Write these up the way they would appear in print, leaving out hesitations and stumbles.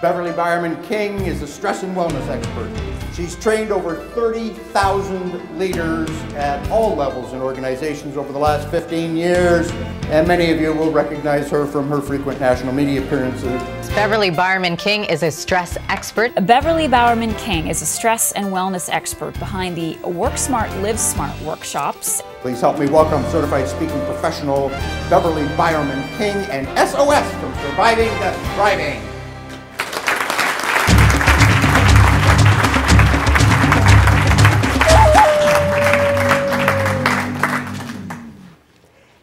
Beverly Beuermann-King is a stress and wellness expert. She's trained over 30,000 leaders at all levels in organizations over the last 15 years, and many of you will recognize her from her frequent national media appearances. Beverly Beuermann-King is a stress expert. Beverly Beuermann-King is a stress and wellness expert behind the Work Smart, Live Smart workshops. Please help me welcome certified speaking professional Beverly Beuermann-King and SOS from Surviving to Thriving.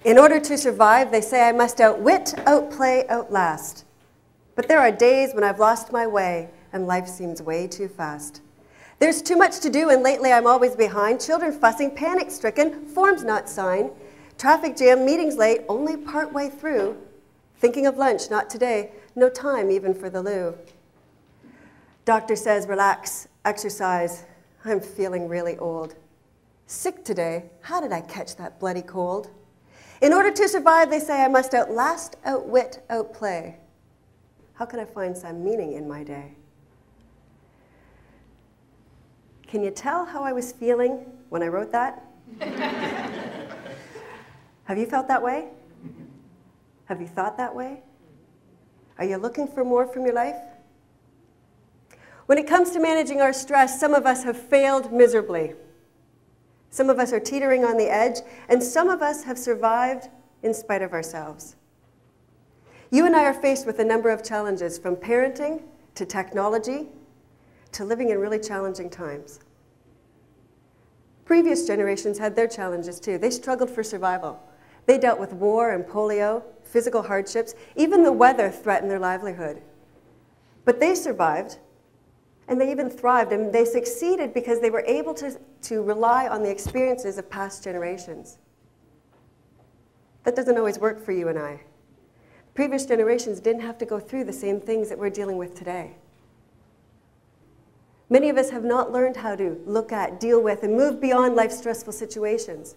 In order to survive, they say I must outwit, outplay, outlast. But there are days when I've lost my way and life seems way too fast. There's too much to do and lately I'm always behind. Children fussing, panic-stricken, forms not signed. Traffic jam, meetings late, only part way through. Thinking of lunch, not today, no time even for the loo. Doctor says relax, exercise, I'm feeling really old. Sick today, how did I catch that bloody cold? In order to survive, they say I must outlast, outwit, outplay. How can I find some meaning in my day? Can you tell how I was feeling when I wrote that? Have you felt that way? Have you thought that way? Are you looking for more from your life? When it comes to managing our stress, some of us have failed miserably. Some of us are teetering on the edge, and some of us have survived in spite of ourselves. You and I are faced with a number of challenges, from parenting to technology to living in really challenging times. Previous generations had their challenges too. They struggled for survival. They dealt with war and polio, physical hardships, even the weather threatened their livelihood. But they survived, and they even thrived, and they succeeded because they were able to rely on the experiences of past generations. That doesn't always work for you and I. Previous generations didn't have to go through the same things that we're dealing with today. Many of us have not learned how to look at, deal with, and move beyond life's stressful situations.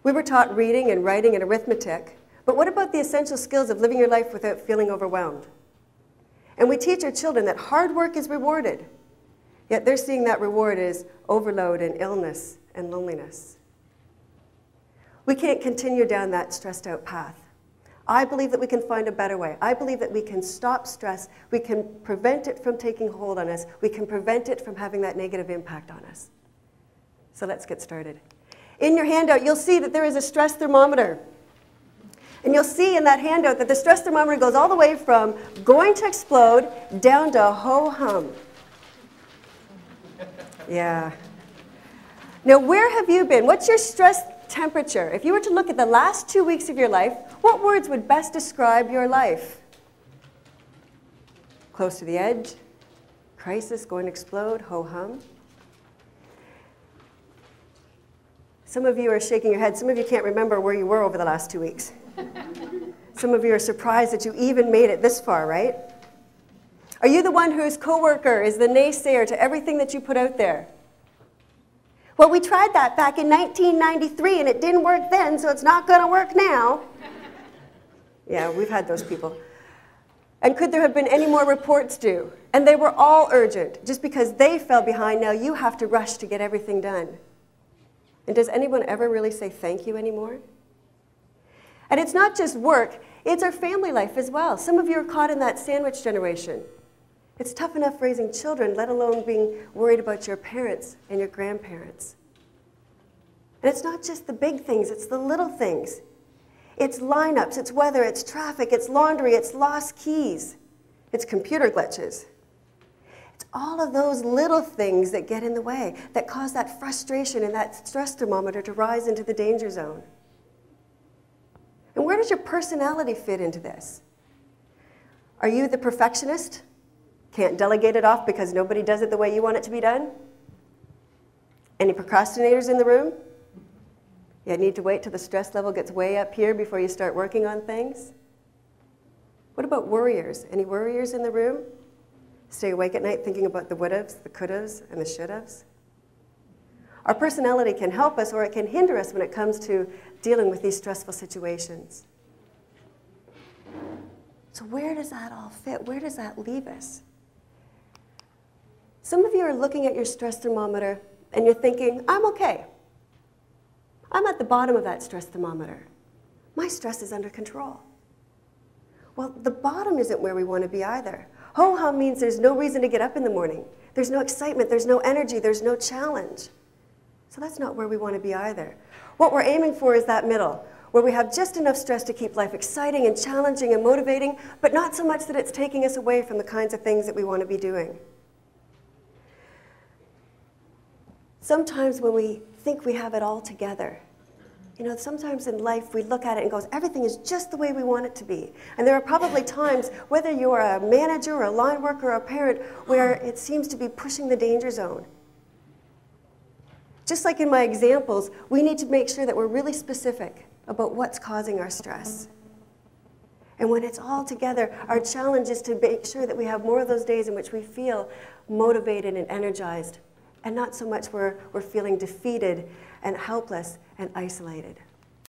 We were taught reading and writing and arithmetic, but what about the essential skills of living your life without feeling overwhelmed? And we teach our children that hard work is rewarded, yet they're seeing that reward is overload and illness and loneliness. We can't continue down that stressed out path. I believe that we can find a better way. I believe that we can stop stress. We can prevent it from taking hold on us. We can prevent it from having that negative impact on us. So let's get started. In your handout, you'll see that there is a stress thermometer. And you'll see in that handout that the stress thermometer goes all the way from going to explode down to ho-hum. Yeah. Now, where have you been? What's your stress temperature? If you were to look at the last 2 weeks of your life, what words would best describe your life? Close to the edge, crisis, going to explode, ho-hum. Some of you are shaking your head. Some of you can't remember where you were over the last 2 weeks. Some of you are surprised that you even made it this far, right? Are you the one whose coworker is the naysayer to everything that you put out there? Well, we tried that back in 1993 and it didn't work then, so it's not going to work now. Yeah, we've had those people. And could there have been any more reports due? And they were all urgent. Just because they fell behind, now you have to rush to get everything done. And does anyone ever really say thank you anymore? And it's not just work, it's our family life as well. Some of you are caught in that sandwich generation. It's tough enough raising children, let alone being worried about your parents and your grandparents. And it's not just the big things, it's the little things. It's lineups, it's weather, it's traffic, it's laundry, it's lost keys, it's computer glitches. It's all of those little things that get in the way, that cause that frustration and that stress thermometer to rise into the danger zone. And where does your personality fit into this? Are you the perfectionist? Can't delegate it off because nobody does it the way you want it to be done? Any procrastinators in the room? You need to wait till the stress level gets way up here before you start working on things? What about worriers? Any worriers in the room? Stay awake at night thinking about the would-haves, the could-haves, and the should-haves? Our personality can help us or it can hinder us when it comes to dealing with these stressful situations. So where does that all fit? Where does that leave us? Some of you are looking at your stress thermometer and you're thinking, I'm okay. I'm at the bottom of that stress thermometer. My stress is under control. Well, the bottom isn't where we want to be either. Ho-hum means there's no reason to get up in the morning. There's no excitement, there's no energy, there's no challenge. So that's not where we want to be either. What we're aiming for is that middle, where we have just enough stress to keep life exciting and challenging and motivating, but not so much that it's taking us away from the kinds of things that we want to be doing. Sometimes when we think we have it all together, you know, sometimes in life we look at it and goes, everything is just the way we want it to be. And there are probably times, whether you're a manager or a line worker or a parent, where it seems to be pushing the danger zone. Just like in my examples, we need to make sure that we're really specific about what's causing our stress. And when it's all together, our challenge is to make sure that we have more of those days in which we feel motivated and energized, and not so much where we're feeling defeated and helpless and isolated.